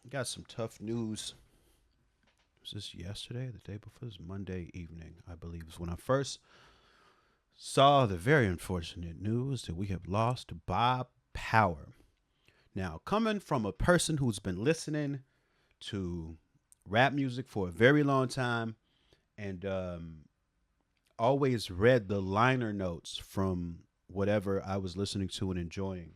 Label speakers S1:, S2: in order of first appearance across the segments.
S1: Got some tough news. Was this yesterday? The day before? This Monday evening, I believe, is when I first saw the very unfortunate news that we have lost Bob Power. Now, coming from a person who's been listening to rap music for a very long time and always read the liner notes from whatever I was listening to and enjoying,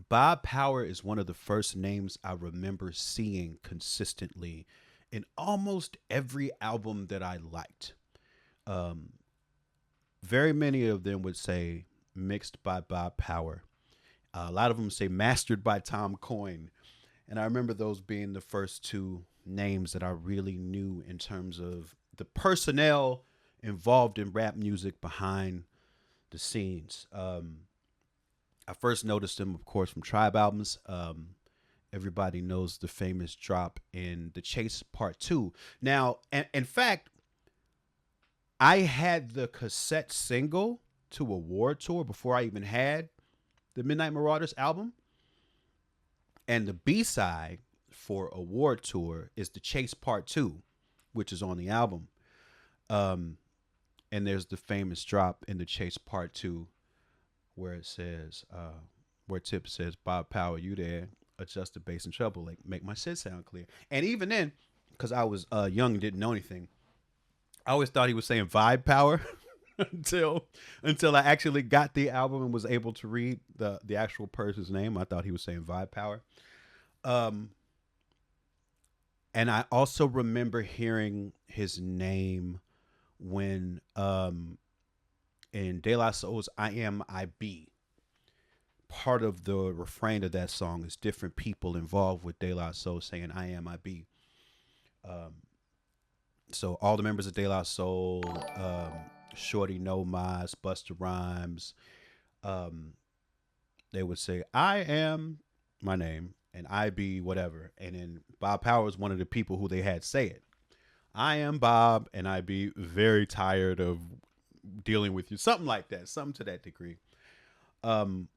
S1: Bob Power is one of the first names I remember seeing consistently in almost every album that I liked. Um, Very many of them would say mixed by Bob Power. A lot of them say mastered by Tom Coyne. And I remember those being the first two names that I really knew in terms of the personnel involved in rap music behind the scenes. I first noticed them, of course, from Tribe albums. Everybody knows the famous drop in The Chase Part 2. Now, in fact, I had the cassette single to Award Tour before I even had the Midnight Marauders album. And the B side for Award Tour is The Chase Part 2, which is on the album. Um, and there's the famous drop in The Chase Part 2 where it says, where Tip says, Bob Power, you there? Adjust the bass and treble, like make my shit sound clear. And even then, because I was young and didn't know anything, I always thought he was saying vibe power until I actually got the album and was able to read the actual person's name. I thought he was saying vibe power. Um, and I also remember hearing his name when in De La Soul's I Am I Be. Part of the refrain of that song is different people involved with De La Soul saying I Am I Be. Um, so all the members of De La Soul, Shorty No Mas, Busta Rhymes, um, they would say I am my name and I be whatever. And then Bob Power was one of the people who they had say it. I am Bob and I be very tired of dealing with you. Something like that. Something to that degree. Um,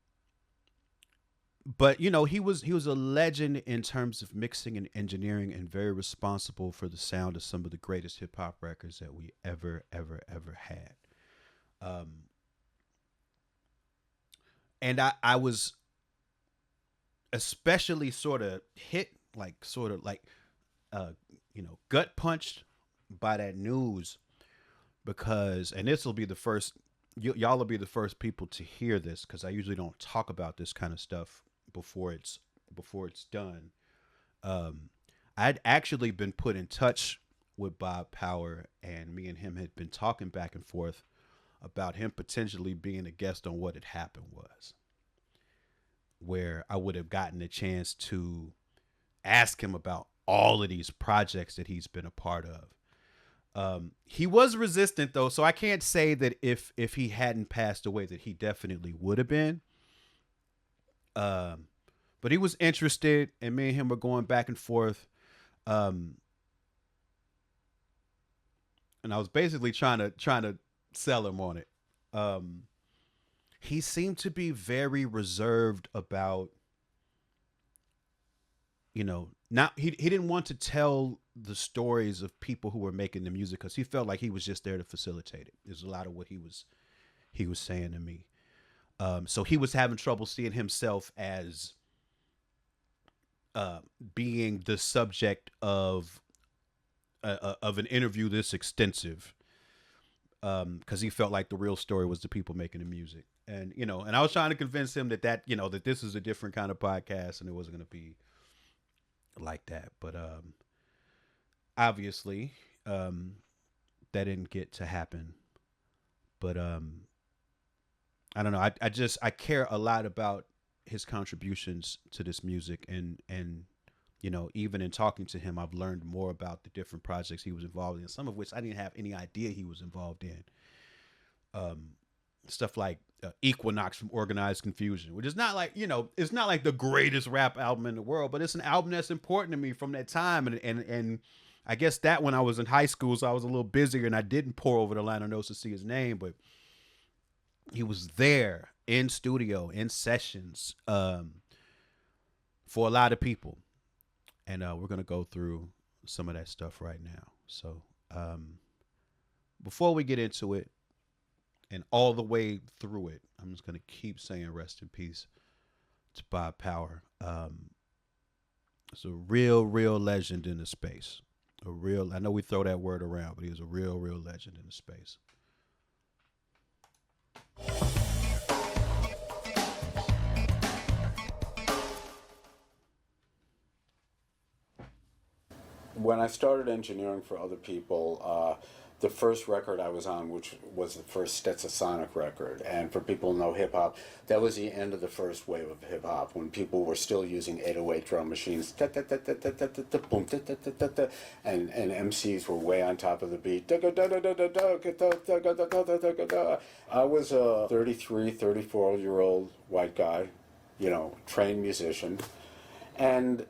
S1: but he was a legend in terms of mixing and engineering and very responsible for the sound of some of the greatest hip hop records that we ever had. Um, and I was especially sort of hit like sort of like uh gut punched by that news because and this will be the first y'all will be the first people to hear this because I usually don't talk about this kind of stuff before it's done. um I'd actually been put in touch with Bob Power and me and him had been talking back and forth about him potentially being a guest on What Had Happened was, where I would have gotten a chance to ask him about all of these projects that he's been a part of. He was resistant though, so I can't say that if he hadn't passed away that he definitely would have been. Um, but he was interested, and me and him were going back and forth. Um, and I was basically trying to sell him on it. Um, he seemed to be very reserved about not he didn't want to tell the stories of people who were making the music because he felt like he was just there to facilitate it. There's a lot of what he was saying to me. So he was having trouble seeing himself as uh, being the subject of an interview this extensive because he felt like the real story was the people making the music. And I was trying to convince him that this is a different kind of podcast and it wasn't going to be like that. But obviously, that didn't get to happen. But I don't know. I care a lot about his contributions to this music, and even in talking to him, I've learned more about the different projects he was involved in. Some of which I didn't have any idea he was involved in. Um, Stuff like Equinox from Organized Confusion, which is not like it's not like the greatest rap album in the world, but it's an album that's important to me from that time. And I guess that when I was in high school, so I was a little busier and I didn't pour over the liner notes to see his name, but he was there in studio in sessions for a lot of people. And we're going to go through some of that stuff right now. So before we get into it and all the way through it, I'm just going to keep saying rest in peace to Bob Power. It's a real legend in the space. I know we throw that word around, but he was a real legend in the space.
S2: When I started engineering for other people, the first record I was on, which was the first Stetsasonic record, and for people who know hip-hop, that was the end of the first wave of hip-hop, when people were still using 808 drum machines, and MCs were way on top of the beat. I was a 33, 34-year-old white guy, trained musician, and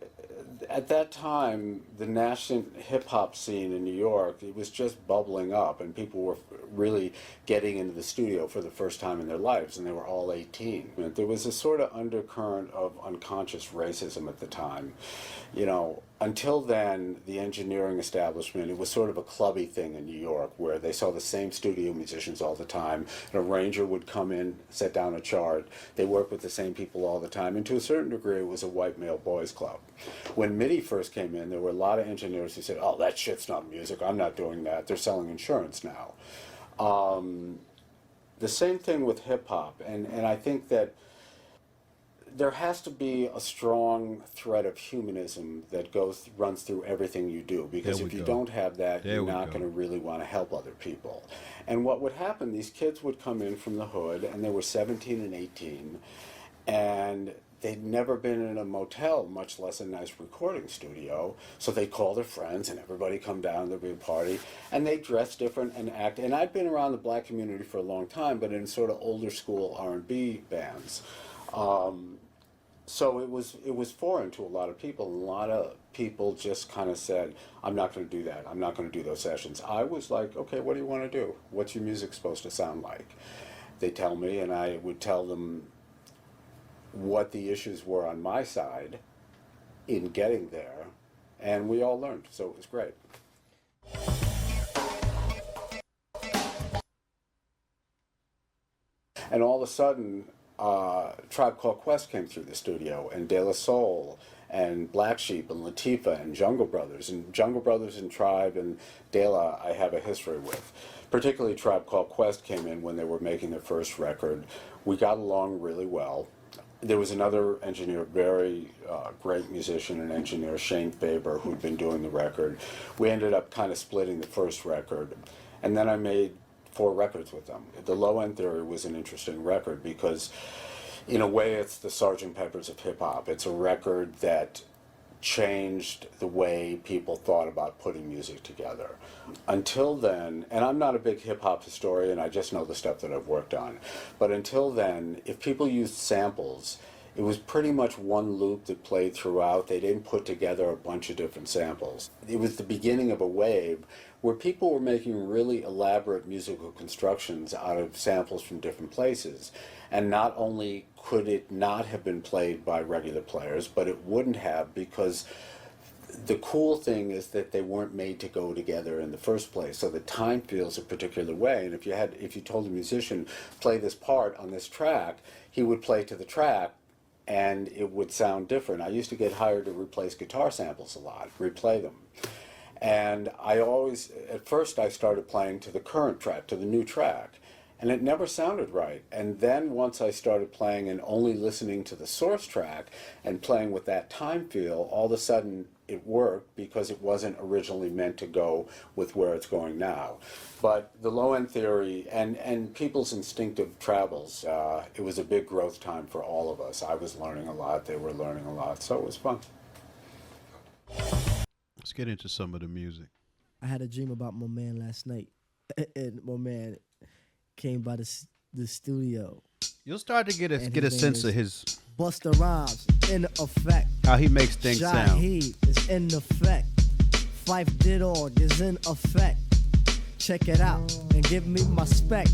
S2: at that time, the national hip-hop scene in New York, it was just bubbling up, and people were really getting into the studio for the first time in their lives, and they were all 18. There was a sort of undercurrent of unconscious racism at the time. Until then, the engineering establishment, it was sort of a clubby thing in New York, where they saw the same studio musicians all the time. An arranger would come in, set down a chart. They worked with the same people all the time, and to a certain degree, it was a white male boys club. When MIDI first came in, there were a lot of engineers who said, "Oh, that shit's not music. I'm not doing that. They're selling insurance now." The same thing with hip-hop, and I think that there has to be a strong thread of humanism that runs through everything you do, because if you don't have that, you're not going to really want to help other people. And what would happen, these kids would come in from the hood, and they were 17 and 18, and they'd never been in a motel, much less a nice recording studio, so they'd call their friends, and everybody come down, there'd be a party, and they dress different and act. And I'd been around the black community for a long time, but in sort of older school R&B bands. So it was foreign to a lot of people. A lot of people just kind of said, "I'm not going to do that. I'm not going to do those sessions." I was like, "Okay, what do you want to do? What's your music supposed to sound like?" They tell me, and I would tell them what the issues were on my side in getting there, and we all learned, so it was great. And all of a sudden, Tribe Called Quest came through the studio, and De La Soul, and Black Sheep, and Latifah, and Jungle Brothers. And Jungle Brothers and Tribe and De La I have a history with. Particularly Tribe Called Quest came in when they were making their first record. We got along really well. There was another engineer, very great musician and engineer, Shane Faber, who'd been doing the record. We ended up kind of splitting the first record, and then I made 4 records with them. The Low End Theory was an interesting record because, in a way, it's the Sgt. Pepper's of hip-hop. It's a record that changed the way people thought about putting music together. Until then, and I'm not a big hip-hop historian, I just know the stuff that I've worked on, but until then, if people used samples, it was pretty much one loop that played throughout. They didn't put together a bunch of different samples. It was the beginning of a wave where people were making really elaborate musical constructions out of samples from different places. And not only could it not have been played by regular players, but it wouldn't have, because the cool thing is that they weren't made to go together in the first place. So the time feels a particular way. And if you told a musician, play this part on this track, he would play to the track, and it would sound different. I used to get hired to replace guitar samples a lot, replay them. And at first I started playing to the current track, to the new track, and it never sounded right. And then once I started playing and only listening to the source track and playing with that time feel, all of a sudden it worked, because it wasn't originally meant to go with where it's going now. But the Low End Theory and people's instinctive travels, it was a big growth time for all of us. I was learning a lot, they were learning a lot, so it was fun.
S1: Let's get into some of the music.
S3: I had a dream about my man last night, and my man came by the studio.
S1: You'll start to get a sense of his
S3: Busta Rhymes in effect.
S1: How he makes things sound.
S3: Shaheed is in effect. Phife Dawg is in effect. Check it out and give me my spec.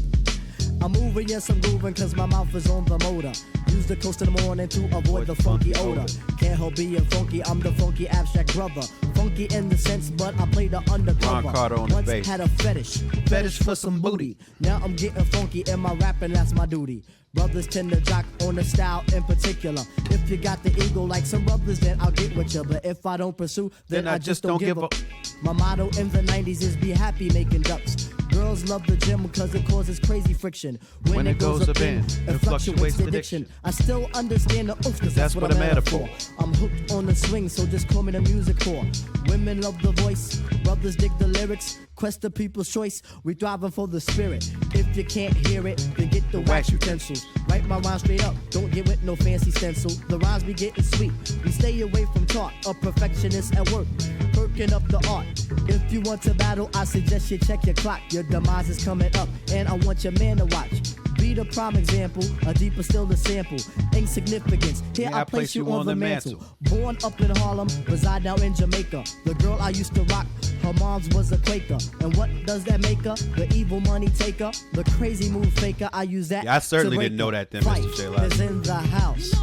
S3: I'm moving, yes, I'm grooving, cause my mouth is on the motor. Use the coast in the morning to avoid the funky odor. Can't help being funky, I'm the funky abstract brother. Funky in the sense, but I play the undercover.
S1: Ron Carter on the
S3: Once
S1: bass.
S3: had a fetish for some booty. Now I'm getting funky in my rapping, that's my duty. Brothers tend to jock on the style in particular. If you got the ego like some brothers, then I'll get with you. But if I don't pursue, then I just don't give up. My motto in the 90s is be happy making ducks. Girls love the gym because it causes crazy friction. When it goes up in, it fluctuates the diction. I still understand the oof, cause that's what I'm at for. I'm hooked on the swing, so just call me the music whore. Women love the voice, brothers dig the lyrics. Quest the people's choice, we thriving for the spirit. If you can't hear it, then get the wax utensils. Write my rhymes straight up, don't get with no fancy stencil. The rhymes be getting sweet, we stay away from talk. A perfectionist at work, perking up the art. If you want to battle, I suggest you check your clock. Your demise is coming up, and I want your man to watch. Be the prime example, a deeper still the sample. Insignificance, here I place you on the mantle. Born up in Harlem, reside now in Jamaica. The girl I used to rock, her mom's was a Quaker. And what does that make her? The evil money taker, the crazy move faker. I use that.
S1: Yeah, I certainly didn't know that then, Mr. J.
S3: Phife is in the house.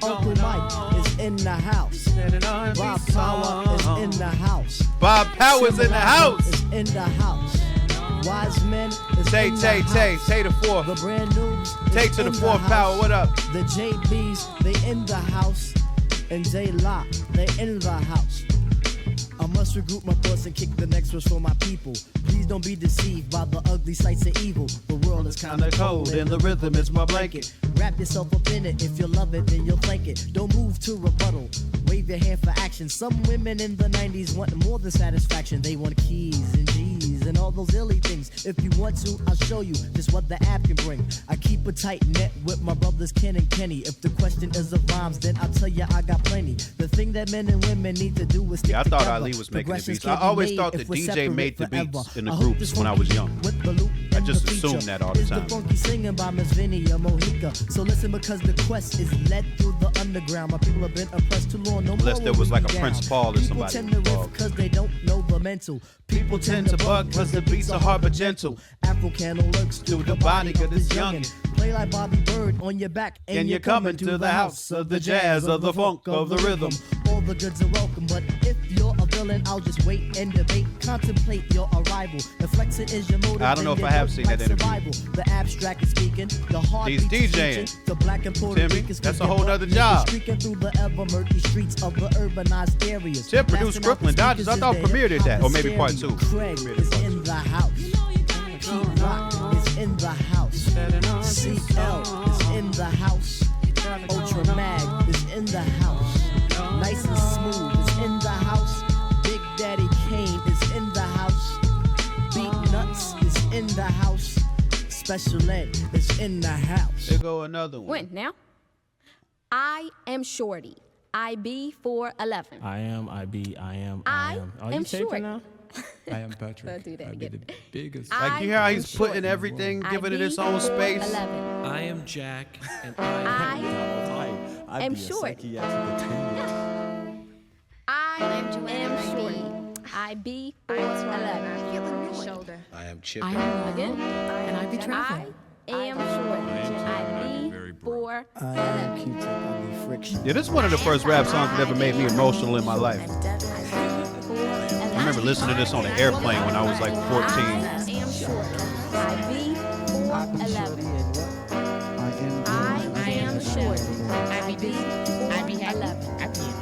S3: Uncle Mike is in the house. Bob Power is in the house.
S1: Bob Power's in the house.
S3: Is in the house. Wise men is
S1: Tay,
S3: in the
S1: Tay,
S3: house.
S1: Tay, Tay the
S3: The
S1: fourth.
S3: brand news
S1: Tay
S3: is
S1: to the
S3: in
S1: fourth
S3: house.
S1: power, what up?
S3: The JBs, they in the house. And J Lock, they in the house. I must regroup my thoughts and kick the next verse for my people. Please don't be deceived by the ugly sights of evil. The world is kinda cold and the rhythm is my blanket. Wrap yourself up in it. If you love it, then you'll flank it. Don't move to rebuttal. Wave your hand for action. Some women in the 90s want more than satisfaction. They want keys and G's and all those illy things. If you want to, I'll show you just what the app can bring. I keep a tight net with my brothers Ken and Kenny. If the question is of rhymes, then I'll tell you I got plenty. The thing that men and women need to do is stick
S1: Yeah, I thought
S3: together.
S1: Ali was making the
S3: Progressions
S1: beats. I
S3: can't be
S1: always
S3: made
S1: thought the
S3: if we're
S1: DJ
S3: separate
S1: made the
S3: forever.
S1: beats in the
S3: I hope
S1: groups
S3: this
S1: when I
S3: funky
S1: was young.
S3: with the loop
S1: I
S3: and
S1: just
S3: the
S1: assumed
S3: feature
S1: that all the
S3: is
S1: time.
S3: The funky singing by Miss Vinia Mojica. So listen, because the quest is led through the underground. My people have been oppressed too long. No
S1: Unless
S3: more
S1: there
S3: will
S1: was
S3: we
S1: like
S3: be
S1: a Prince
S3: down.
S1: Paul or
S3: People
S1: somebody
S3: tend to riff
S1: involved.
S3: because they don't know the mental. People tend to bug because the beats are hard but gentle. Afro candle lurks through the body of this youngin'. Play like Bobby Bird on your back, and you're coming to the house of the jazz, of the funk, of the rhythm. All the goods are welcome, but if you're a villain, I'll just wait and debate. Contemplate your arrival. If flexing is your motive,
S1: I don't know
S3: then
S1: if I
S3: you
S1: have
S3: don't
S1: seen that
S3: like
S1: interview.
S3: survival. The abstract is speaking, the heart
S1: He's
S3: beats is
S1: DJing.
S3: speaking, the black and Puerto
S1: Timmy,
S3: Ricans
S1: that's a
S3: speaking,
S1: whole
S3: but
S1: nother
S3: niggas
S1: job.
S3: streaking through the ever murky streets of the urbanized areas.
S1: Tim produced
S3: Blasting out
S1: Brooklyn
S3: the
S1: Dodgers. I
S3: speakers
S1: thought
S3: is the
S1: Premier did that. Or maybe part
S3: hip-hop
S1: two.
S3: Craig is in the house. Pete Rock is in the house. CL is in the house. Ultra Mag is in the house. Nice and Smooth is in the house. Big Daddy Kane is in the house. Beat Nuts is in the house. Special Ed is in the house.
S1: There go another one.
S4: When now? I am Shorty. IB 411.
S5: I am. I am.
S4: I
S5: Are
S4: am
S5: you taping
S4: short.
S5: now?
S6: I am Patrick.
S4: I'll do that
S6: I be
S4: again.
S6: the biggest.
S1: Like, you hear how he's putting everything, giving it its own space?
S4: 11.
S6: I am Jack, and
S4: I
S3: I'd
S4: am
S3: be a
S4: short.
S3: psychiatric attendant.
S4: I
S7: I'm Joanna
S4: am Shorty.
S7: IB.
S4: IB 411.
S7: Feeling my shoulder.
S8: I am Chip.
S7: I am
S4: Again.
S7: and I be
S4: I
S7: traveling.
S4: am Shorty. IB 411.
S3: Q-tip, I'll be friction.
S1: Yeah, this is one of the first rap songs that ever made me emotional in my life. I remember listening to this on an airplane when I was like 14.
S4: I am Shorty. IB 411. I am Shorty. IB 411.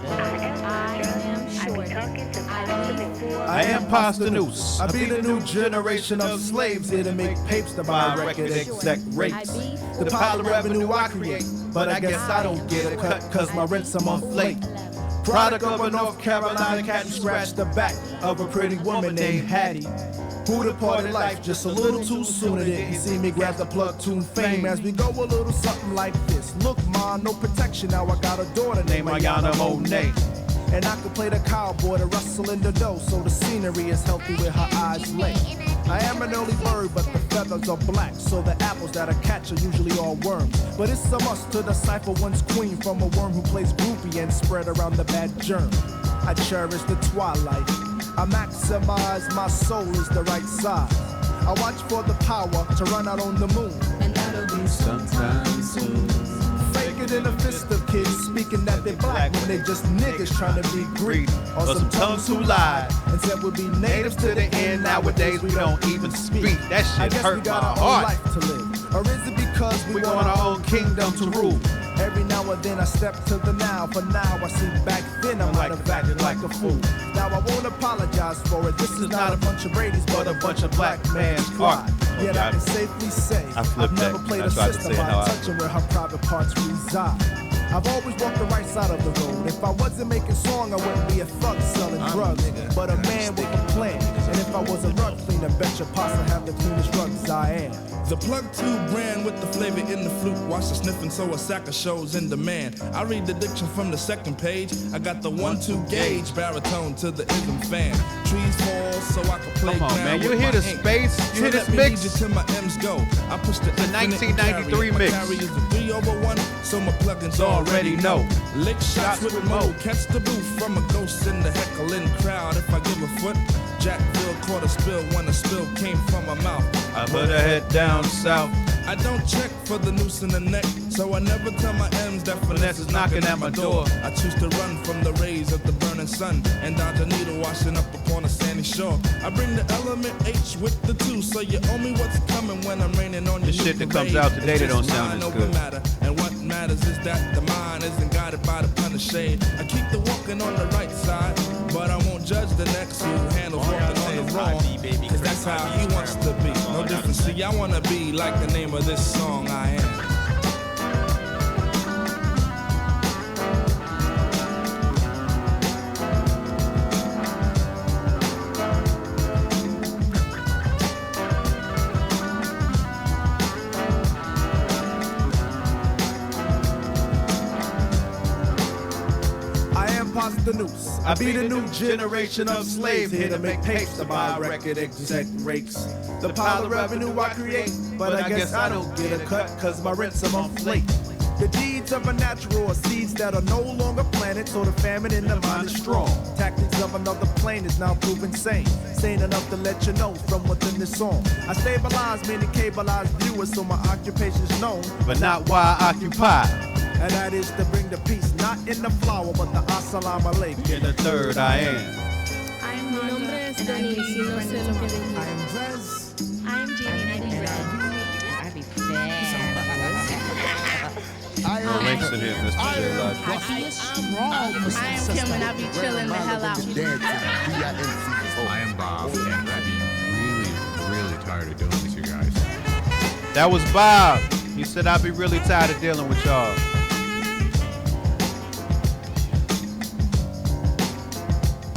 S4: I am Shorty. IB 411.
S9: I am Pasta Noose. I be the new generation of slaves here to make papes to buy record exec rates. The pile of revenue I create, but I guess I don't get a cut cause my rent's a month late. Product of a North Carolina cat who scratched the back of a pretty woman named Hattie. Who departed life just a little too soon, and didn't see me grab the plug tune fame as we go a little something like this. Look, ma, no protection, now I got a daughter named Ayana Monet. And I can play the cowboy to rustle in the dough, so the scenery is healthy with her eyes lit. I am an early bird, but the feathers are black, so the apples that I catch are usually all worms. But it's a must to decipher one's queen from a worm who plays groupie and spread around the bad germ. I cherish the twilight. I maximize my soul is the right size. I watch for the power to run out on the moon.
S1: Sometimes soon.
S9: Faker than a fist of kids speaking that they black when they just niggas trying to be Greek.
S1: Or some tongues who lied
S9: and said we'll be natives to the end.
S1: Nowadays we don't even speak. That
S9: I
S1: shit
S9: guess we
S1: hurt my
S9: got our own
S1: heart.
S9: life to live. Or is it because we want our own kingdom to rule? Every now and then I step to the now. For now I see back then I might have acted like a fool. Now I won't apologize for it. This is not a bunch of Brady's, but a bunch of black man's pride. Yet I can safely say I've never played a sister by touching where her private parts reside. I've always walked the right side of the road. If I wasn't making song, I wouldn't be a thug selling drugs, but a man with a plan. And if I was a rug cleaner, bet your posse have the cleanest rugs I am.
S5: The plug 2 brand with the flavor in the flute. Watch the sniffing, so a sack of shows in demand. I read the diction from the second page. I got the 1-2 gauge baritone to the ism fan. Trees fall so I can play.
S1: Come on, man. You
S5: with
S1: hear
S5: my
S1: the
S5: ink.
S1: space? You
S5: So
S1: hear this
S5: let me
S1: mix?
S5: lead you till my M's go. I push the
S1: The 1993
S5: my
S1: mix.
S5: carry is a 3/1, so my plugins
S1: Already know.
S5: Lick shots with Mo. Catch the booth from a ghost in the heckling crowd. If I give a foot, Jackville caught a spill when the spill came from my mouth.
S1: I put her head down south.
S5: I don't check for the noose in the neck, so I never tell my M's that finesse is knocking at my door. I choose to run from the rays of the burning sun and dodge a needle washing up upon a sandy shore. I bring the element H with the 2, so you owe me what's coming when I'm raining on
S1: The
S5: you.
S1: shit that comes out today that don't sound as good.
S5: Matter. And what matters is that the mind isn't guided by the pun of shade. I keep the walking on the right side, but I won't judge the next who handles walking on the wrong. Cause that's how he wants to be. No difference. See, I wanna be like the name of this song I am.
S9: The noose. I be the new generation of slaves here to make tapes to buy record exec rates. The pile of revenue I create, but I guess I don't get a cut cause my rent's a month late. The deeds of a natural are seeds that are no longer planted, so the famine in the mind is strong. Tactics of another plane is now proven sane. Sane enough to let you know from within this song. I stabilize many cableized viewers, so my occupation's known,
S1: but not why I occupy.
S9: And that is to bring the peace, not in the flower, but the assalamu alaikum.
S1: In the third I am.
S4: Mi nombre es Denise y no sé lo que dije.
S9: I am Drez.
S4: I am Jeannie and I be red.
S1: Links in here, Mr. J. Lodge.
S4: I am Kim and I be chilling the hell out.
S7: I am Bob, and I'd be really tired of dealing with you guys.
S1: That was Bob. He said I'd be really tired of dealing with y'all.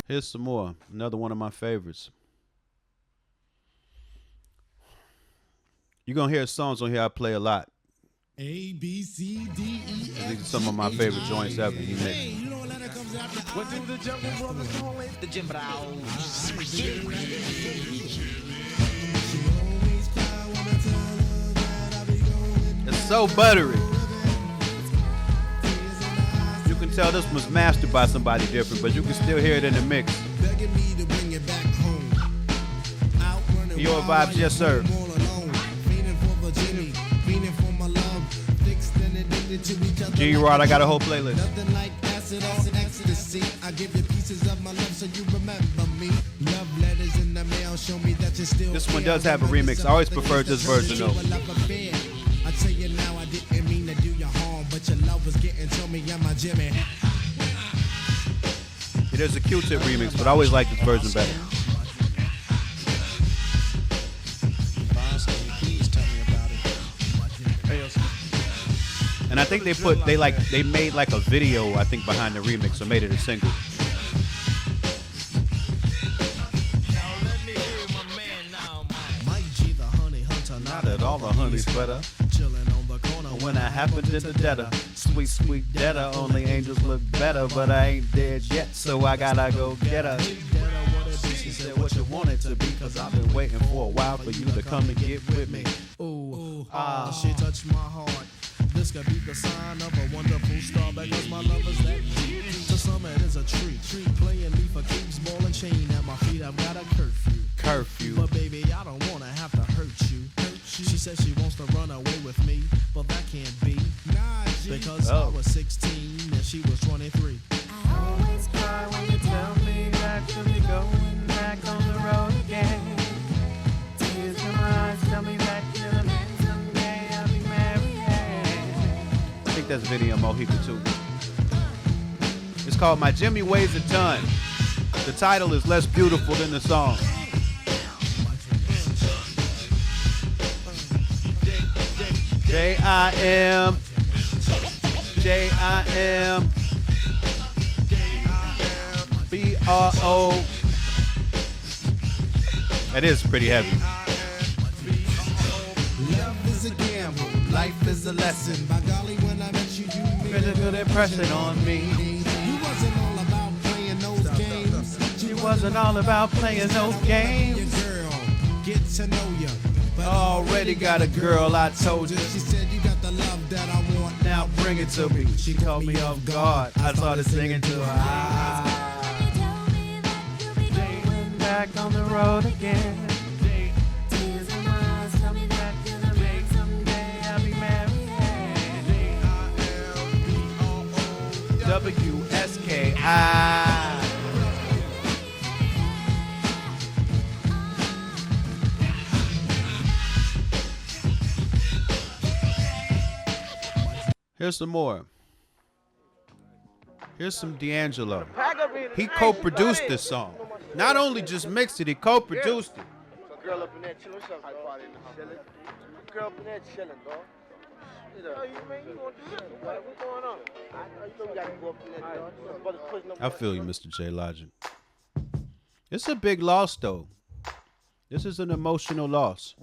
S1: Here's some more. Another one of my favorites. You're going to hear songs on here I play a lot.
S8: A, B, C, D, E,
S1: These are some of my favorite joints ever. He mixed.
S8: You know what comes after? What did the Jungle Brothers call it? The Jim Brown.
S1: It's so buttery. You can tell this was mastered by somebody different, but you can still hear it in the mix. Your vibes, yes sir. G-Rod, I got a whole playlist.
S8: I give you pieces of my love so you remember me. Love letters in the mail show me that you still.
S1: This one does have a remix. I always preferred this version though.
S8: I tell you now I didn't mean to do you harm, but your love was getting to me, I'm a Jimmy.
S1: It is a Q-Tip remix, but I always like this version better. And I think they made like a video, I think, behind the remix, or made it a single. Not that all the honey's better. When I happen to the debtor, sweet, sweet debtor, only angels look better, but I ain't dead yet, so I gotta go get her. She said what you want it to be, cause I've been waiting for a while for you to come and get with me.
S8: Ooh, she touched my heart. This could be the sign of a wonderful star, because my love is that deep. To some it is a treat, playing me for keeps, ball and chain at my feet. I've got a curfew. But baby, I don't wanna have to hurt you. She says she wants to run away with me.
S1: That's Vinny and Mohica too. It's called My Jimmy Weighs a Ton. The title is less beautiful than the song. J-I-M B-R-O. That is pretty heavy.
S8: Love is a gamble, life is a lesson. By golly, when I met you, you made
S1: a good impression on me.
S8: You wasn't all about playing those games.
S1: She wasn't all about playing those games.
S8: Your girl, get to know you.
S1: Already got a girl, I told you.
S8: She said you got the love that I want.
S1: Now bring it to me. She caught me off guard. I started singing to her. Back on the road again. Tears in my eyes tell me that you're the man someday I'll be married. W-S-K-I. Here's some more. Here's some D'Angelo. He co-produced this song. Not only just mixed it, he co-produced it.
S10: Girl up in there chilling. What's up, dog? Chilling. Girl up in there chilling, dog. Oh, you mean you gonna do this? What's going on? You know we gotta go up in there, dog.
S1: I feel you, Mr. J Logic. It's a big loss, though. This is an emotional loss.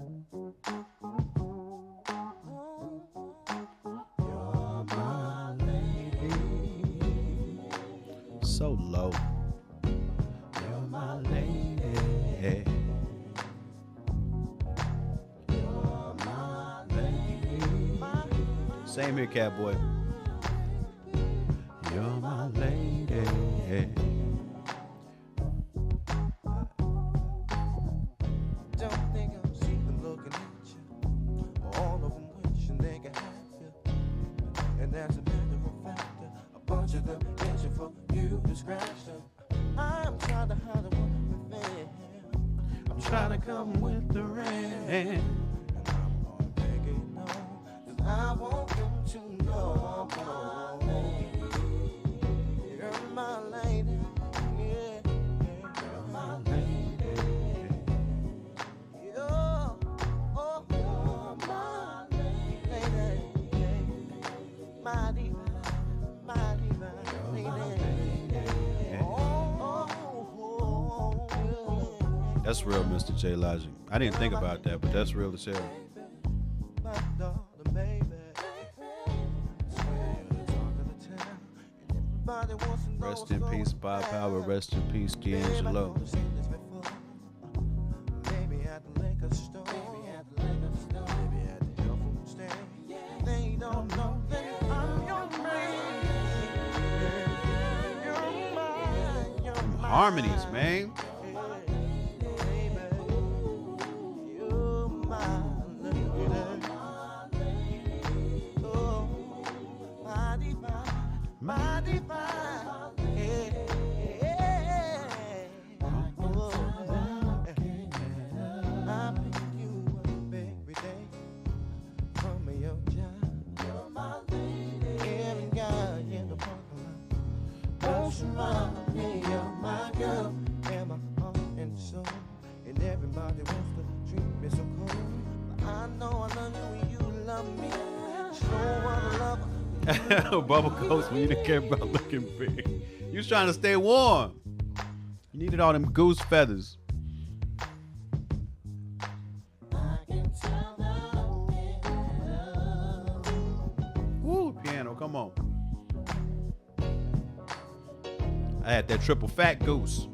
S1: So low. You're my lady. You're my lady. Same here, Catboy. You're my lady.
S10: Don't think I'm sleeping looking at you. All of them wishing they could have you. And as a matter of fact, a bunch of them itching for you to scratch them. I'm trying to hide the one within.
S1: I'm trying to come with the rain.
S10: And I'm gonna make it known, 'cause I want them to know I'm my lady. You're my lady. Yeah. You're my lady. You're my lady. My diva. My diva.
S1: That's real, Mr. J Logic. I didn't think about that, but that's real as hell. Rest in peace, Bob Power. Rest in peace, D'Angelo. Harmonies, man.
S10: My divine, I pick you up every day from your job. You're my lady. Every guy in the parking lot wants to run me. You're my girl, and my heart and soul, and everybody wants to treat me so cold. But I know I love you and you love me. So I love her.
S1: Bubble Ghost when you didn't care about looking big. You was trying to stay warm. You needed all them goose feathers. Woo, piano, come on. I had that triple fat goose.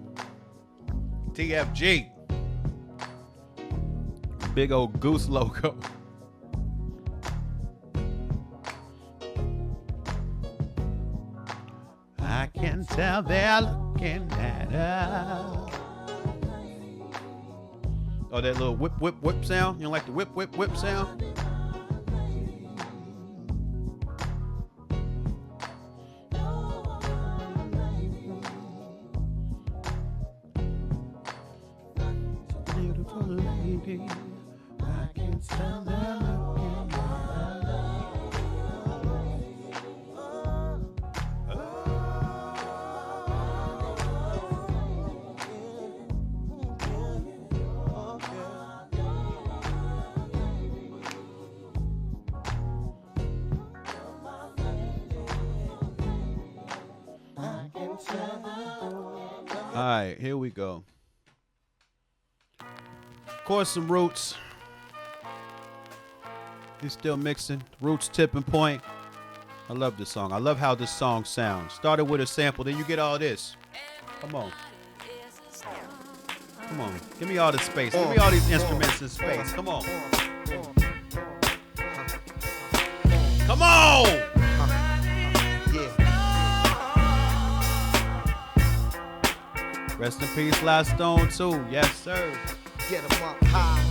S1: TFG. Big old goose logo. I can tell they're looking at us. Oh, that little whip, whip, whip sound? You don't like the whip, whip, whip sound? Beautiful lady, I can tell they're looking at us. All right, here we go. Of course, some Roots. He's still mixing. Roots Tipping Point. I love this song. I love how this song sounds. Started with a sample, then you get all this. Come on. Come on. Give me all the space. Give me all these instruments in space. Come on. Come on! Rest in peace, Last Stone, too. Yes, sir.
S10: Get 'em up high.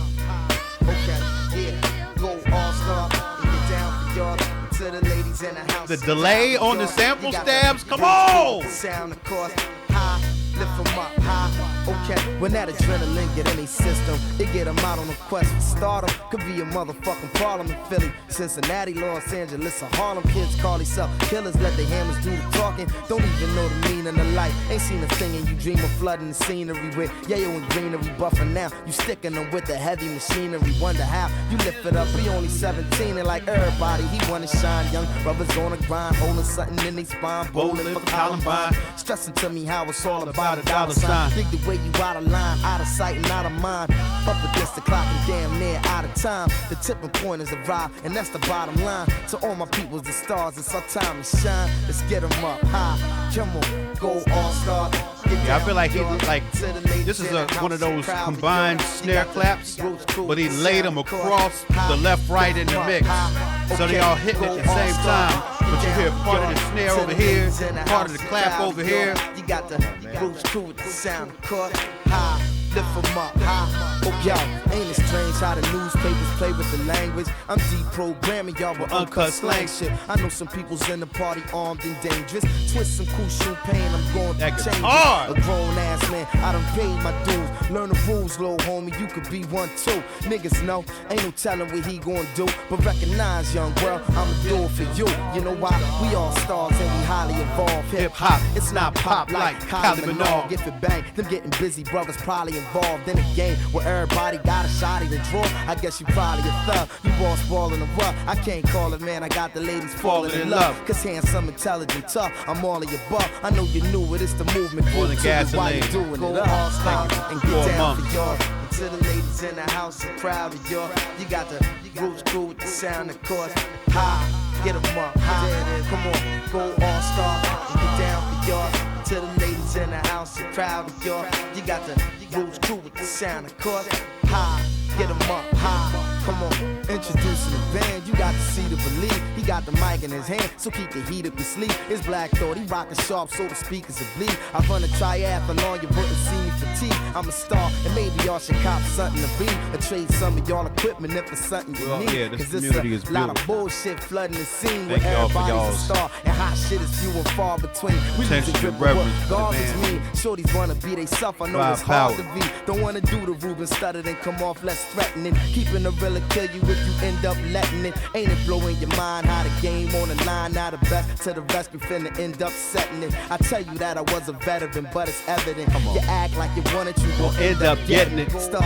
S10: Okay, yeah. Go all star and get down for y'all. To the ladies in the house.
S1: The delay on the sample stabs. Come on!
S10: Sound, of course, high. Lift 'em up high. Okay, when that adrenaline get in their system, it get 'em out on a quest for stardom. Could be a motherfucking problem in Philly, Cincinnati, Los Angeles, or Harlem. Kids call themselves killers, let the hammers do the talking. Don't even know the meaning of life. Ain't seen a thing and you dream of flooding the scenery with yayo and greenery buffing now. You sticking them with the heavy machinery. Wonder how you lift it up. He only 17 and like everybody, he wanna shine. Young brothers on the grind, holding something in their spine, bowling for Columbine. Stressing to me how it's all about a dollar sign. Dig the way you out of line, out of sight and out of mind. Up against the clock and damn near out of time. The tipping point is arrived, and that's the bottom line. To all my peoples, the stars, it's our time to shine. Let's get 'em up high. Come on, go all star.
S1: Yeah, I feel like he this is one of those combined snare claps, but he laid them across the left, right in the mix. So they all hitting at the same time. But you hear part of the snare over here, part of the clap over here.
S10: You got the Roots crew with the sound, of course, high. Lift 'em up high. Oh, yo, ain't it strange how the newspapers play with the language? I'm deprogramming y'all with uncut slang shit. I know some people's in the party armed and dangerous. Twist some cool shoe pain, I'm going to change it. A grown ass man, I done paid my dues. Learn the rules, little homie, you could be one too. Niggas know, ain't no telling what he gon' do. But recognize, young world, I'ma do it for you. You know why? We all stars and we highly evolved. Hip hop, it's not pop like Kylie Minogue. If it bang, them getting busy brothers probably involved in a game where everybody got a shot to draw. I guess you probably a thug. You boss ballin' the rough. I can't call it, man. I got the ladies falling in love. Cause handsome, intelligent, tough. I'm all of the above. I know you knew it. It's the movement.
S1: More than gasoline.
S10: You doing it all stop and get down for y'all. To the ladies in the house, I'm proud of y'all. You got the Roots crew with the sound, of course. High, get 'em up high. Come on, go all star and get down for y'all. To the ladies in the house, I'm proud of y'all. You got the Roots crew with the sound, of course. High, get 'em up high. Come on, introducing the band, you got to see to believe. He got the mic in his hand, so keep the heat up your sleeve. It's Black Thought, he rockin' sharp, so the speakers will bleed. I run a triathlon, you wouldn't see me fatigue. I'm a star, and maybe y'all should cop something to be. Or trade some of y'all equipment if it's something you need.
S1: Yeah, this
S10: Cause it's
S1: community
S10: a
S1: is
S10: lot of
S1: beautiful.
S10: bullshit flooding the scene
S1: Thank
S10: where
S1: y'all for
S10: everybody's a
S1: y'all's
S10: star. And hot shit is few and far between. We
S1: attention
S10: need to
S1: and
S10: grip what
S1: reverence for the
S10: garbage
S1: man.
S10: mean. Shorties wanna be they self, I know
S1: Five
S10: it's hard
S1: power.
S10: to be. Don't wanna do the Ruben stutter and come off less threatening. Keeping the real kill you if you end up letting it. Ain't it blowing your mind how the game on the line? Now the best to the rest, we finna end up setting it. I tell you that I was a veteran, but it's evident. You act like you want it, you gon'
S1: End up getting it.
S10: Star,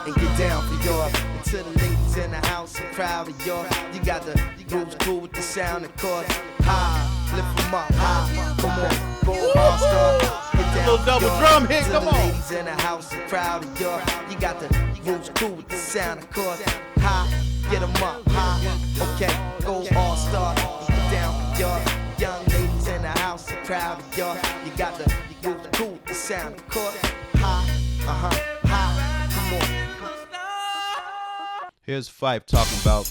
S10: and get down for yours. And to the ladies in the house, I'm proud of yours. You got the Roots crew with the sound, of course. High, lift 'em up high. Come on, go all star. Get down
S1: Little
S10: for
S1: double
S10: yours.
S1: drum hit,
S10: To
S1: come
S10: the
S1: on.
S10: ladies in the house, I'm proud of yours. You got the Roots crew with the sound, of course. High, get 'em up high. Okay, go all star. Get down for yours. Young ladies in the house, I'm proud of yours. You got the Roots crew with the sound, of course. High, high. Come on.
S1: Here's Phife talking about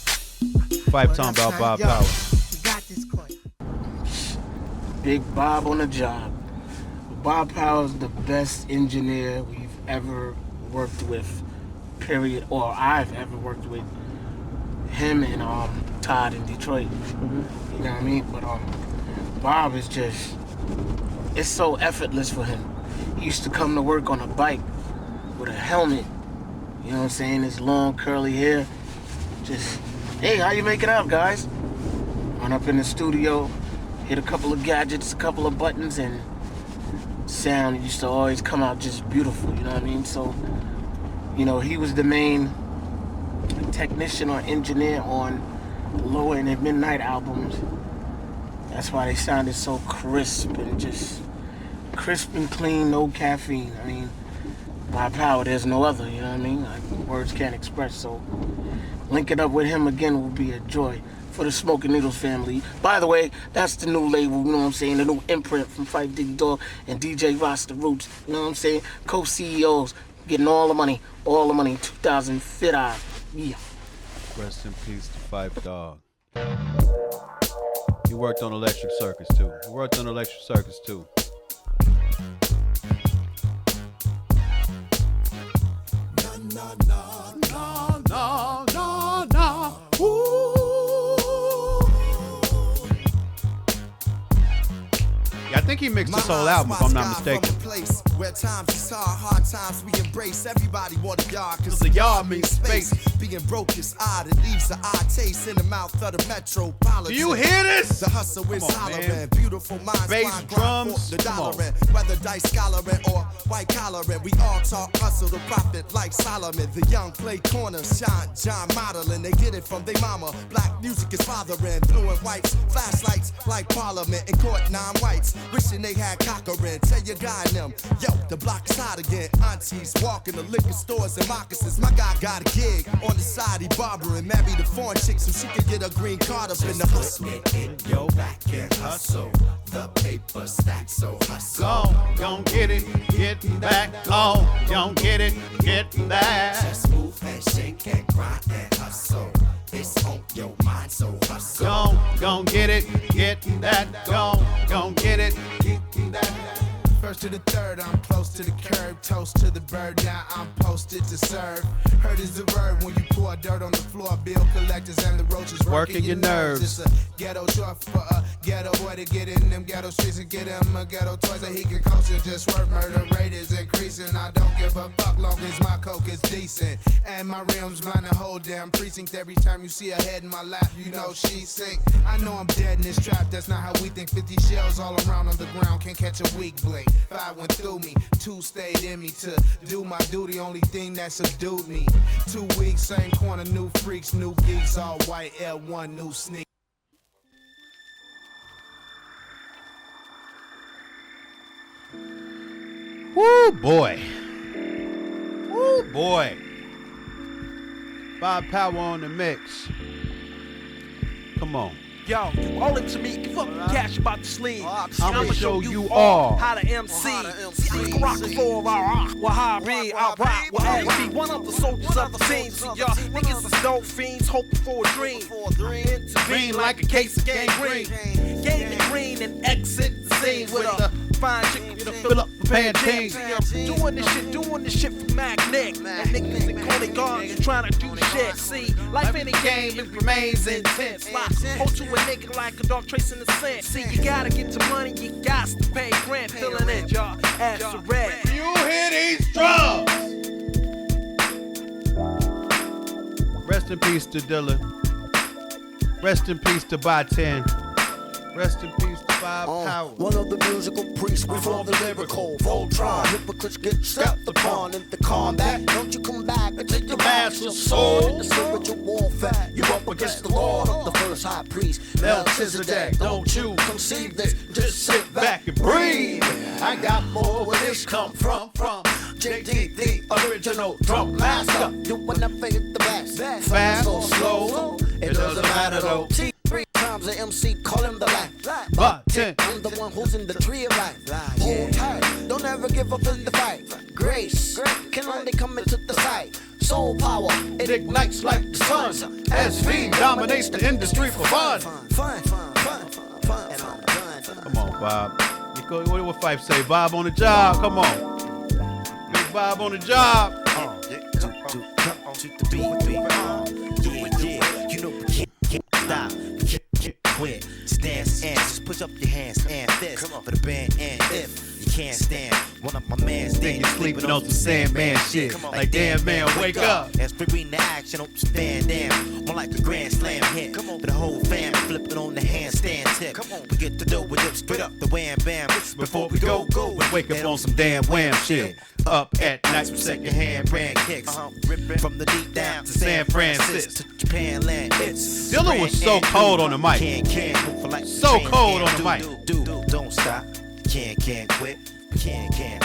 S1: Bob Power.
S11: Big Bob on the job. Bob Power's the best engineer we've ever worked with, period, or I've ever worked with. Him and Todd in Detroit. You know what I mean? But Bob is just, it's so effortless for him. He used to come to work on a bike with a helmet. You know what I'm saying? His long curly hair. Just, hey, how you make it out, guys? Run up in the studio, hit a couple of gadgets, a couple of buttons, and sound used to always come out just beautiful, you know what I mean? So, you know, he was the main technician or engineer on Lower and Midnight albums. That's why they sounded so crisp and just crisp and clean, no caffeine. I mean, by power, there's no other, you know what I mean? Like, words can't express, so linking up with him again will be a joy for the Smoking Needles family. By the way, that's the new label, you know what I'm saying? The new imprint from Phife, Diggy Dawg, and DJ Rasta Roots, you know what I'm saying? Co-CEOs getting all the money, 2005. Yeah.
S1: Rest in peace to Phife Dawg. He worked on Electric Circus too. No. Ooh. Yeah, I think he mixed this whole album, if I'm not mistaken.
S12: Where times is hard times we embrace. Everybody want a yard, cause
S1: the yard means space.
S12: Being broke is odd, it leaves an odd taste in the mouth of the metropolitan.
S1: Do you hear this?
S12: The hustle is hollering, beautiful minds,
S1: bass, drums,
S12: the dollaring. Whether dice scholaring or white collaring, we all talk hustle to profit like Solomon. The young play corners, shine, John modeling. They get it from their mama. Black music is fathering, blue and whites, flashlights like Parliament in court, non-whites. Wishing they had Cochran. Tell your guy and them, yo, the block is hot again. Aunties walking the liquor stores and moccasins. My guy got a gig on the side, he barbering. Married a foreign chick so she could get a green card up in the hustle.
S10: Get in your back and hustle. The paper stack, so hustle.
S1: Gon' get it, get back on. Gon' get it, get that.
S10: Just move and shake and grind and hustle. It's on your mind, so hustle.
S1: Gon' get it, get that. Gon' get it, get that.
S8: First to the third, I'm close to the curb. Toast to the bird, now I'm posted to serve. Heard is the verb when you pour dirt on the floor. Bill collectors and the roaches working your nerves. It's a ghetto short for a ghetto boy to get in them ghetto streets and get him a ghetto toy so he can coach and just work. Murder rate is increasing. I don't give a fuck long as my coke is decent. And my rims run the whole damn precinct. Every time you see a head in my lap, you know she sink. I know I'm dead in this trap, that's not how we think. 50 shells all around on the ground, can't catch a weak blink. 5 went through me, 2 stayed in me to do my duty, only thing that subdued me. 2 weeks, same corner, new freaks, new geeks, all white L1, new sneak.
S1: Woo boy. Woo boy. Bob Power on the mix. Come on.
S13: Yo, you owe it to me. Give up cash about the sleeve.
S1: I'ma show you all
S13: how to MC. See, I rock the floor, R.I.P, R.I.P, R.I.P. One of the soldiers of the team. See, y'all niggas is dope fiends hoping for a dream. Intervene like a case of gangrene. Gain the green and exit the scene with a fine chick to fill up the Pantene. Doing this shit for Magnet. And niggas in corner guards trying to do shit. See, life in a game, it remains intense. Hold to a nigga like a dog tracing the scent. See, you gotta get to money, you got to pay rent. Filling it, y'all, ass to red.
S1: You hear these drums? Rest in peace to Dilla. Rest in peace to By10. Rest in peace to Bob Power.
S14: One of the musical priests, we form the lyrical Voltron. Hypocrites get stepped upon in the combat. Don't you come back until you master your soul. In the spiritual warfare, you up against the Lord of the first high priest, Melchizedek. Don't you conceive this, just sit back and breathe. I got more where this come from JD, the original drum master. You will never hit the best, fast or slow, it doesn't matter though. 3 times the MC, call him the life. I'm the one who's in the tree of life. Hold tight, don't ever give up in the fight. Grace can only come into the sight. Soul power, it ignites like the sun. SV dominates the industry for fun.
S1: Come on, Bob. What Phife say? Bob on the job. Come on. Big Bob on the job.
S15: You know we can't stop. Quit, stance, and just push up your hands and fists for the band. And if you can't stand one of my mans, then you're sleeping on some Sandman shit. Like damn man, wake up. As bring the action, don't stand down. More like a grand slam hit. Come on, for the whole fam, flipping on the handstand tip. Come on, we get to do with it straight up the wham bam. Before we go, we wake up on some damn wham shit. Up at night with second-hand brand kicks. Ripping from the deep down to San Francisco to Japan land. It's
S1: Dilla was so cold on the mic. So cold on the mic.
S15: Don't stop. Can't quit. Can't stop.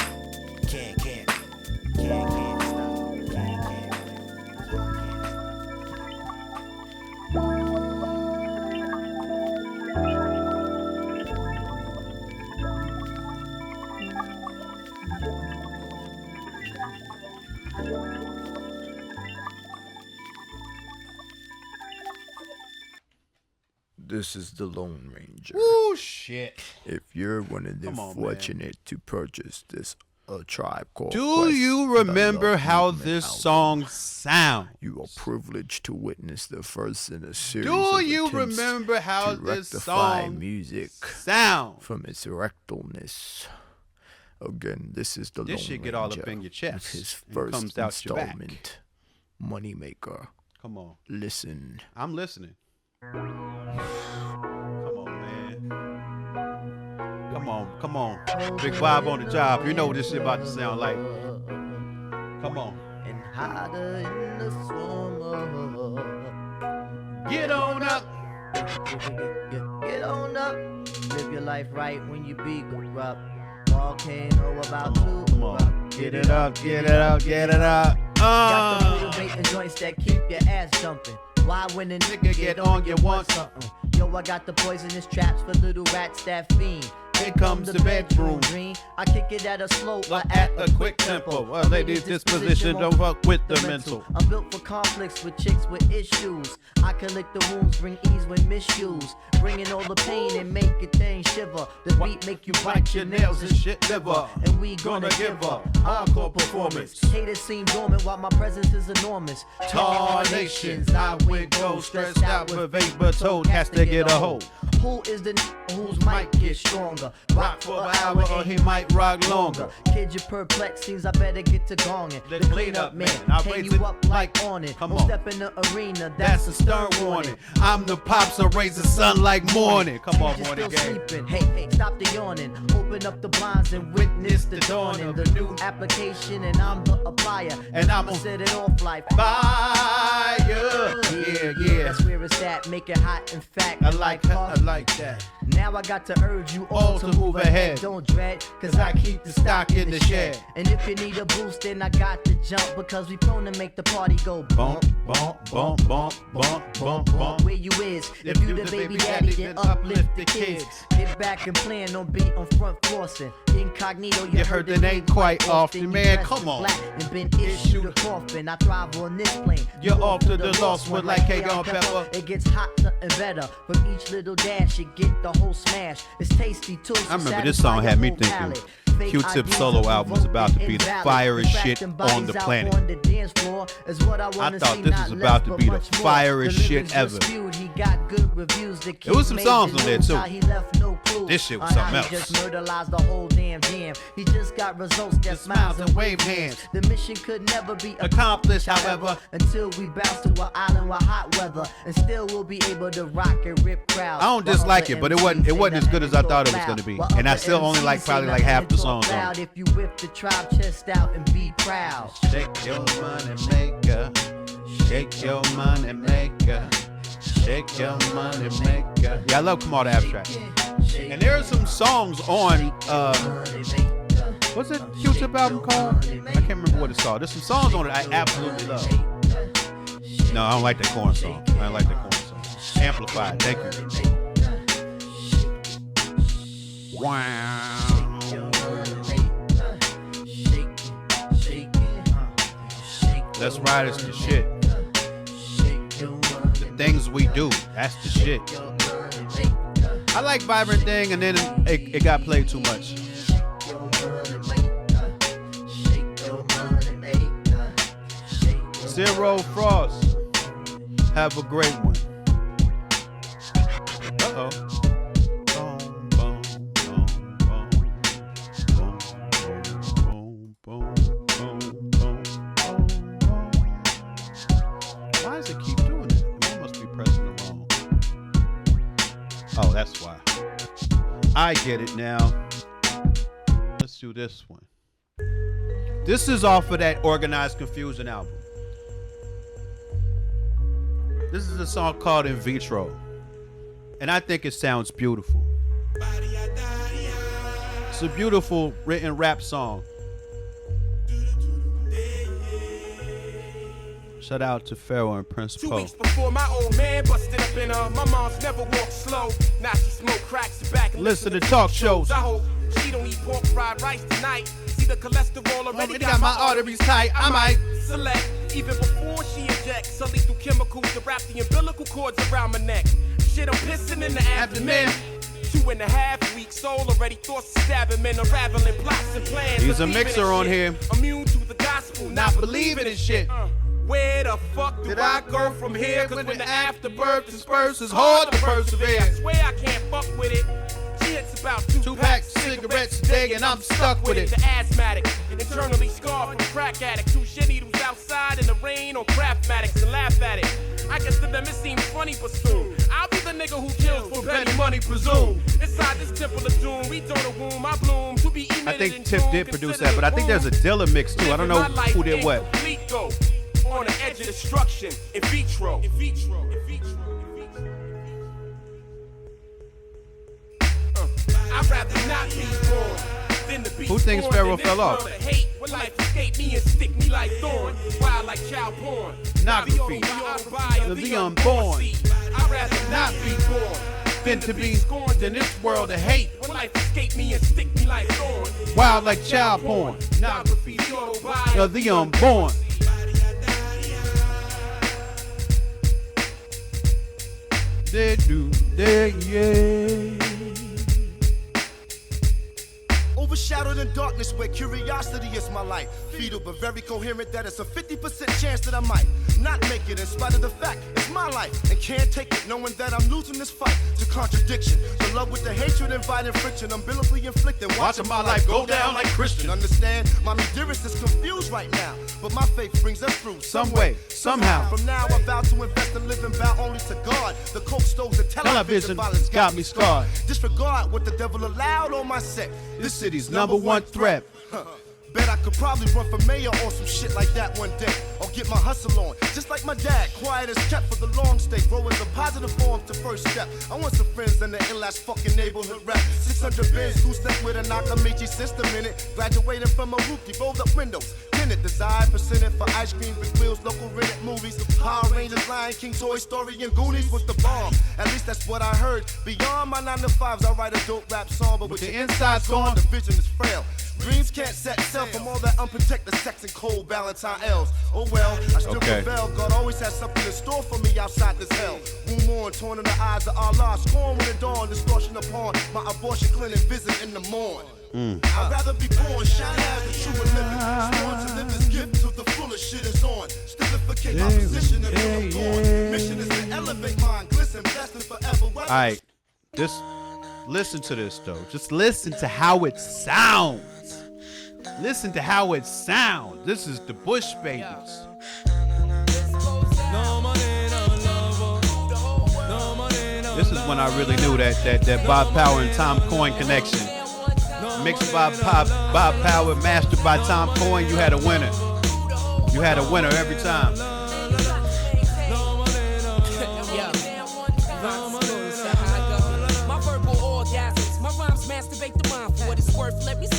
S16: This is the Lone Ranger.
S1: Ooh, shit.
S16: If you're one of the
S1: Come on,
S16: fortunate to purchase this A Tribe Called
S1: Do
S16: Quest
S1: you
S16: by
S1: remember
S16: Love
S1: how
S16: Movement
S1: this
S16: album,
S1: song sounds?
S16: You are privileged to witness the first in a series
S1: Do
S16: of
S1: you
S16: attempts
S1: remember how
S16: to
S1: this
S16: rectify
S1: song
S16: music
S1: sound
S16: from its rectalness. Again, this is the
S1: This
S16: Lone
S1: shit get all up
S16: Ranger
S1: in your chest
S16: with his
S1: and
S16: first
S1: comes out your back.
S16: installment, Moneymaker.
S1: Come on.
S16: Listen.
S1: I'm listening. Come on, man. Come on. Big Bob on the job. You know what this shit about to sound like. Come on.
S10: And hotter in the summer.
S1: Get on up.
S10: Get on up. Live your life right when you be corrupt. Volcano about to
S1: Come on. Get it up, get it up, get it up.
S10: Got the motivating joints that keep your ass jumping. Why when a nigga get on you want something? Yo, I got the poisonous traps for little rats that fiend.
S1: Here comes the bedroom.
S10: Dream. I kick it at a slow or
S1: At a quick tempo. A lady's disposition don't fuck with the mental.
S10: I'm built for conflicts with chicks with issues. I collect the wounds, bring ease when misuse. Bringing all the pain and make your thing shiver. The beat make you bite your nails and shit liver. And we gonna give a hardcore performance. Haters seem dormant while my presence is enormous.
S1: Tarnations, I went gold, stressed out with vapor, told cats to get a hold.
S10: Who is the whose mic gets stronger?
S1: Rock for an hour or he might rock longer.
S10: Kid, you perplexed, seems I better get to gonging. The cleanup man,
S1: I'll
S10: hang
S1: raise
S10: you
S1: it
S10: up like on it.
S1: Come
S10: Don't
S1: on.
S10: step in the arena,
S1: That's a stern warning. I'm the pops that raise the sun like morning. Come on,
S10: You're
S1: morning
S10: still
S1: gang.
S10: sleeping. Hey, stop the yawning. Open up the blinds and witness the dawning. The new application, and I'm the applier.
S1: And I'ma
S10: set it off like
S1: fire. Yeah.
S10: That's where it's at. Make it hot. In fact,
S1: I like that.
S10: Now I got to urge you all to move ahead. Don't dread, cause I keep the stock in the shed. And if you need a boost, then I got to jump, because we prone to make the party go bump,
S1: bump, bump, bump, bump, bump, bump.
S10: Where you is, if you the baby daddy, then uplift the kids. Get back and plan, don't be on front flossing. Incognito, you heard the name quite often.
S1: Man, come on.
S10: Black and been issued a coffin. I thrive on this plane.
S1: You're off to the lost one like cake on pepper.
S10: It gets hotter and better. From each little dash, you get the whole smash. It's tasty too.
S1: I remember this song had me thinking Q-Tip's solo album was about to be the firest shit on the planet. I thought this was about to be the firest shit ever. There was some songs on there too. This shit was something else.
S10: Just murderized the whole damn jam. He just got results that smiles and wave hands. The mission could never be
S1: accomplished, however,
S10: until we bounce to an island with hot weather, and still we'll be able to rock and rip crowds.
S1: I don't dislike it, but it wasn't as good as I thought it was gonna be. And I still only like probably like half the songs on it.
S10: If you whip the tribe chest out and be proud.
S1: Shake your money maker. Shake your money maker. Shake your money maker. Yeah, I love Come On to Abstract. And there are some songs on what's that Q-Tip album called? I can't remember what it's called. There's some songs on it I absolutely love. No, I don't like that corn song. I don't like that corn song. Amplified, thank you. Wow. Let's ride is the shit. The things we do, that's the shit. I like Vibrant Thing, and then it got played too much. Zero Frost. Have a great one. Uh-oh. Why does it keep doing it? I must be pressing it wrong. Oh, that's why. I get it now. Let's do this one. This is off of that Organized Konfusion album. This is a song called In Vitro. And I think it sounds beautiful. It's a beautiful written rap song. Shout out to Pharaoh and Prince
S17: 2
S1: Poe.
S17: weeks before my old man busted up in her. My mom's never walked slow. Now she smoke cracks back and
S1: Listen to talk shows.
S17: I hope she don't eat pork fried rice tonight. See the cholesterol already
S1: got my arteries tight. I might
S17: select even before she injects a lethal chemicals to wrap the umbilical cords around my neck. Shit, I'm pissing in the abdomen. 2.5 weeks old, already thoughts of stabbing men, unraveling plots and plans.
S1: He's a mixer on here.
S17: Immune to the gospel, not believing in shit. Where the fuck do I go from here? Cause when the afterbirth disperses, it's hard to persevere. I swear I can't fuck with it. She hits about 2 packs of cigarettes a day and I'm stuck with it. The asthmatic, internally scarred from crack addict. 2 shit needles outside in the rain on craftmatics and laugh at it. I guess to them it seems funny, but soon I'll be the nigga who kills for petty money, presume. Inside this temple of doom, we don't a womb, I bloom to be emitted.
S1: I think Tip did produce that, but I think there's a Dilla mix too. I don't know who did what.
S17: On the edge of destruction, in vitro. In vitro. In vitro. I'd rather not be born than to be.
S1: Who thinks Pharaoh fell off?
S17: Hate when life escape me and stick me like thorn. Wild like child porn.
S1: Pornography. The unborn.
S17: I'd rather not be born
S1: than to be scorned in this world of hate.
S17: When life escape me and stick me like thorn.
S1: Wild like child porn.
S17: Pornography.
S1: The unborn. They do, yeah.
S14: Overshadowed in darkness where curiosity is my light. Fetal but very coherent that it's a 50% chance that I might not make it in spite of the fact it's my life and can't take it knowing that I'm losing this fight to contradiction. The love with the hatred inviting friction, umbilically inflicting. Watching my life go down like Christian. Understand? Mommy dearest is confused right now, but my faith brings us through some way, somehow. From now I vow to invest and live and bow only to God. The coke stoves and television violence got me scarred. Disregard what the devil allowed on my set.
S1: This city's number one threat.
S14: Bet I could probably run for mayor or some shit like that one day. Or get my hustle on, just like my dad. Quiet as kept for the long stay. Growing the positive form to first step. I want some friends in the ill-ass fucking neighborhood rap. 600 bins, 2-step with a Nakamichi system in it. Graduated from a rookie, rolled up windows. Tenant, desired percentage for ice cream, brick wheels, local rented movies. Power Rangers, Lion King, Toy Story, and Goonies was the bomb. At least that's what I heard. Beyond my 9-to-5s, I write a dope rap song. But with the inside's gone, the vision is frail. Dreams can't set sail from all that unprotected sex and cold Valentine L's. Oh well, I still prevail. God always has something in store for me outside this hell. Womb on, torn in the eyes of Allah. Scorn when the dawn, distortion upon my abortion clinic visit in the morn. I'd rather be born, shine as the true and living. Sworn to live this gift till the fullest shit is on. Stifflicate my position until I'm born. Mission is to elevate mine, glisten, blessed forever.
S1: All right, listen to this though. Just listen to how it sounds. Listen to how it sounds. This is the Bush Babies. This is when I really knew that Bob Power and Tom Coyne connection. Mixed by Bob Power, mastered by Tom Coyne. You had a winner. You had a winner every time.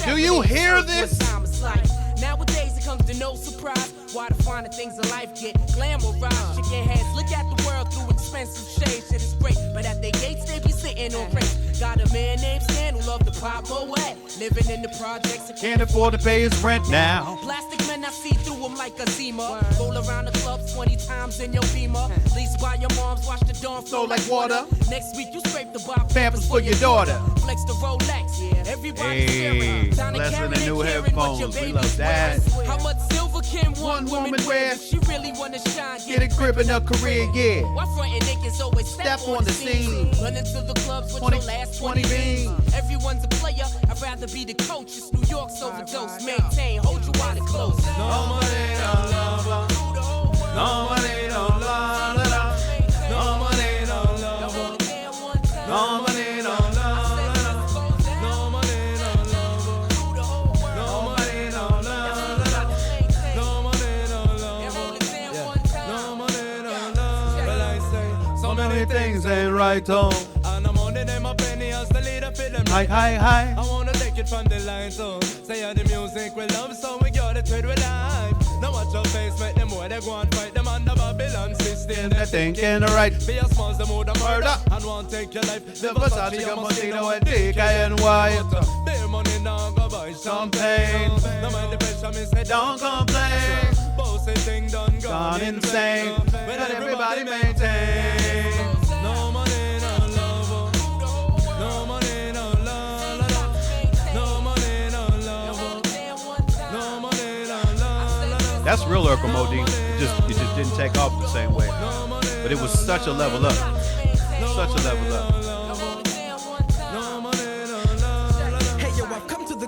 S1: Do you hear this?
S18: Nowadays it comes to no surprise why the finer things in life get glamorized. Chicken heads look at the world through expensive shades. Shit is great, but at their gates they be sitting on race. Got a man named Stan who love to pop away, living in the projects and
S1: can't afford to pay his rent now.
S18: Plastic men I see through them like a Zima. Roll around the clubs 20 times in your Beamer. Leased by your moms, watch the dawn flow like water. Next week you scrape the Bob
S1: Pampers for your daughter.
S18: Flex the Rolex.
S1: Hey, blessing the new headphones. We love that.
S18: How much silver can one woman wear? She really wanna shine.
S1: Get a grip in her career, yeah.
S18: Why frontin' niggas always step on the scene? Running to the clubs with your last 20 beans. Everyone's a player. I'd rather be the coach. It's New York's overdose. Maintain, hold you out of close.
S9: No money, no lover. No money, no lover. No money, no lover. No money, no lover.
S1: Things ain't right, though.
S9: And I'm on them a penny as the leader for them.
S1: Hi.
S9: I wanna take it
S19: from the line, so say the music we love, so we got it with life. Now watch your face, make them more, they go and fight them under Babylon system.
S1: They're thinking right.
S19: Be a small, the mood of murder, and won't take your life.
S1: Never touch your mosquito and DKNY.
S19: Beer money now, go buy champagne. No mind the pressure, me say
S1: don't complain.
S19: Bossy thing done
S1: gone insane. But everybody maintain.
S19: No money, no love. No money, no love. No money, no love. No money, no love.
S1: That's real Urkel Modi. It just didn't take off the same way. But it was such a level up. Such a level up.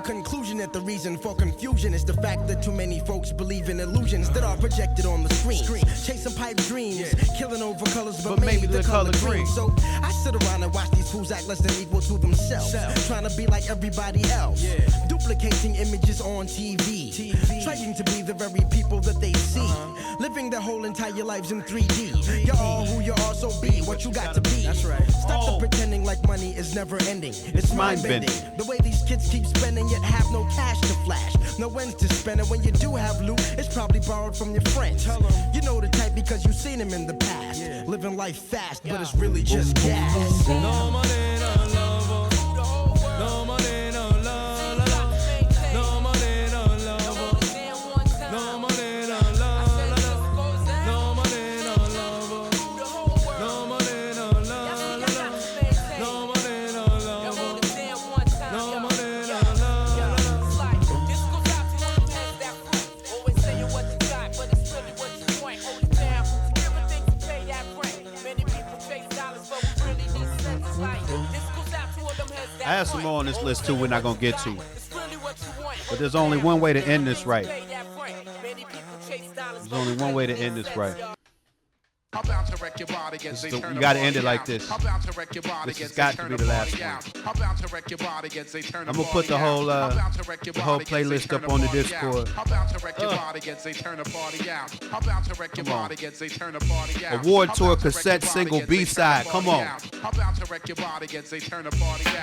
S20: Conclusion that the reason for confusion is the fact that too many folks believe in illusions that are projected on the screen. Chasing pipe dreams, killing over colors, but maybe the color green. So I sit around and watch these fools act less than equal to themselves, trying to be like everybody else, duplicating images on TV, trying to be the very people that they see, living their whole entire lives in 3D. You're all who you are, so be what you got to be. That's right. Stop the pretending like money is never ending. It's mind-bending. The way these kids keep spending, yet have no cash to flash, no ends to spend, and when you do have loot, it's probably borrowed from your friends. You know the type because you've seen them in the past, living life fast, but it's really just gas.
S19: No money, no love. No money, no love. No money, no love. No money, no love. No money, no love. No money, no love. No money, no love. No money, no love.
S1: I have some more on this list too we're not going to get to. But there's only one way to end this right. There's only one way to end this right. You got to end it like this. This has got to be the last one. I'm going to put the whole playlist up on the Discord. Come on. Award tour cassette single B-side. Come on.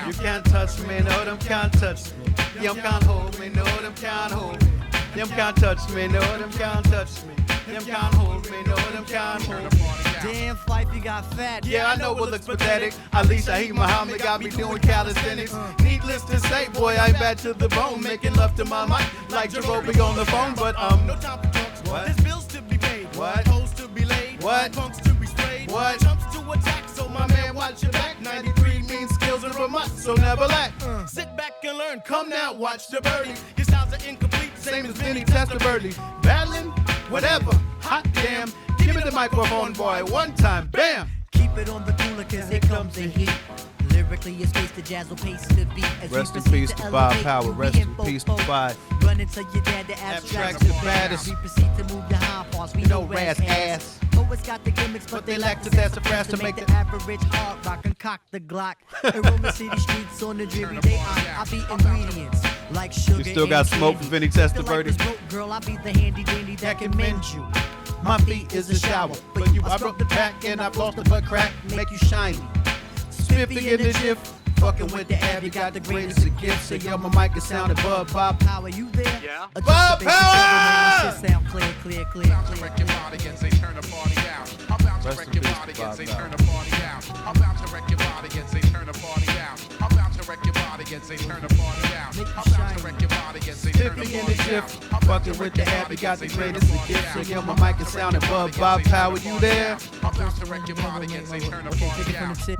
S1: You can't touch me, no, them can't touch me. Them can't hold me, no, them can't hold me. Them can't touch me, no, them can't touch me. Them can't hold me, no, them can't hold me.
S3: Damn, Phife, you got fat.
S1: Yeah, I know it looks pathetic. At least Shaheed Muhammad got me doing calisthenics. Needless to say, boy, I'm bad to the bone. Making love to my mic like Jerobi on the phone. But,
S8: no time for talks.
S1: What?
S8: There's bills to be paid.
S1: What?
S8: Hoes to be laid.
S1: What?
S8: Punks to be sprayed.
S1: What?
S8: Chumps to attack. So my man, watch your back.
S1: 93 means skills and remote, so never lack.
S8: Sit back and learn.
S1: Come now, watch the birdie.
S8: Your styles are incomplete.
S1: Same as Vinny Testaverde. Battling, whatever. Hot damn. Give me the microphone, boy. One time, bam.
S3: Keep it on the cooler, cause here comes the heat. Lyrically, it's space the jazz will pace the beat.
S1: Rest in peace to Bob Power. Rest in peace to Phife.
S3: Run into your dad, the abstract's the baddest. We proceed to move the high parts. We know Raz ass. Poets got the gimmicks, but they lack the sassafras to make the average hard rock and cock the Glock. Aroma City streets on the dreary day. I be ingredients like sugar.
S1: You still got smoke for Vinny Testaverde?
S3: Girl, I be the handy dandy that can mend you.
S1: My feet is a shower, but you, I broke the pack and I've lost the butt crack, make you shiny. Spiffy in the jiff, fucking with the ab, you got the greatest of gifts. Say yo, my mic is sounding Bob
S3: Power, you there?
S1: Yeah. Bob Power!
S3: Sound clear.
S1: Rest in peace to Bob Spiffy in the jiff, fucking with the ab, you got the greatest of gifts. Say yo, my mic is sounding Bob Power, you there?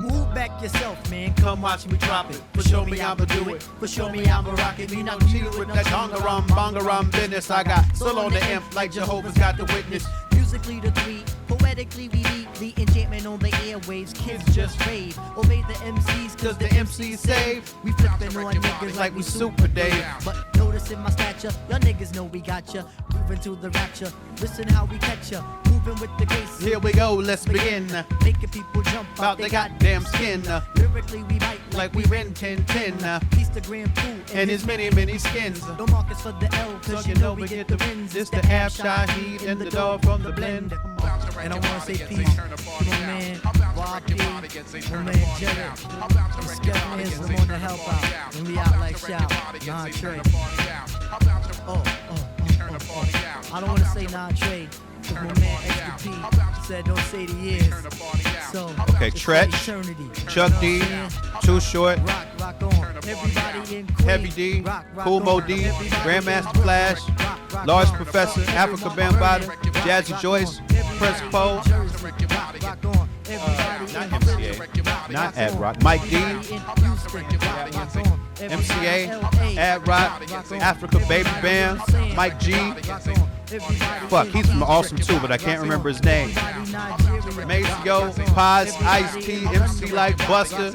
S3: Move back yourself, man.
S1: Come watch me drop it. For sure me I'ma do it. For sure me I'ma rock it. Me not cheating with that bongaram business. I got soul on the imp like Jehovah's got the witness.
S3: Musically the three, poetically we lead the enchantment on the airwaves. Kids just rave, obey the MCs
S1: cause the MCs save. We flipping on niggas like we Super Dave.
S3: But notice in my stature, y'all niggas know we got ya. moving to the rapture. Listen how we catch ya, moving with the grace.
S1: Here we go, let's begin.
S3: Making people jump
S1: Out they goddamn skin.
S3: Lyrically we bite
S1: like we win 10-10.
S3: Piece the Grand Pooh
S1: and his many skins.
S3: Don't mark us for the L, cause you know we get the wins.
S1: It's the half Shaheed and the dog from the blend.
S3: And I wanna say peace to my man R.I.P, my man Jerry. The Skeletons, I'm on the help out. And we out like shout, non-trade. I don't wanna say non-trade, cause my man Extra P said don't say the years. So,
S1: okay, Tretch, Chuck D, Too Short,
S3: rock on. Everybody in Queen.
S1: Heavy D, Cool Mo D, Grandmaster Flash, Large Professor, Africa Bambaataa, Jazzy Joyce, Prince Poe, not MCA, not Ad Rock, Mike D, MCA, Ad Rock, Africa Baby Bam, Mike G. Fuck, he's from Awesome too, but I can't remember his name. Maceo, Paz, Ice-T, MC like Buster.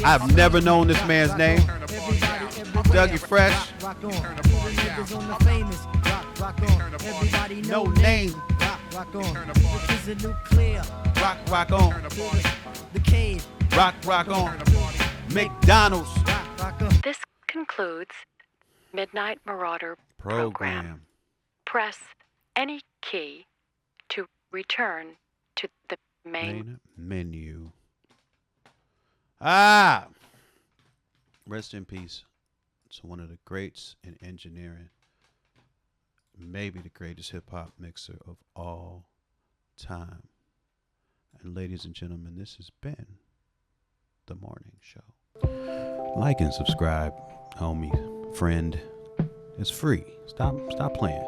S1: I've never known this man's name. Dougie Fresh. No name. Rock on.
S3: The cave.
S1: Rock on. McDonald's.
S21: This concludes Midnight Marauder program. Press any key to return to the main
S1: menu. Rest in peace to one of the greats in engineering, maybe the greatest hip-hop mixer of all time. And ladies and gentlemen, this has been The Morning Show. Like and subscribe, homie, friend. It's free. Stop playing.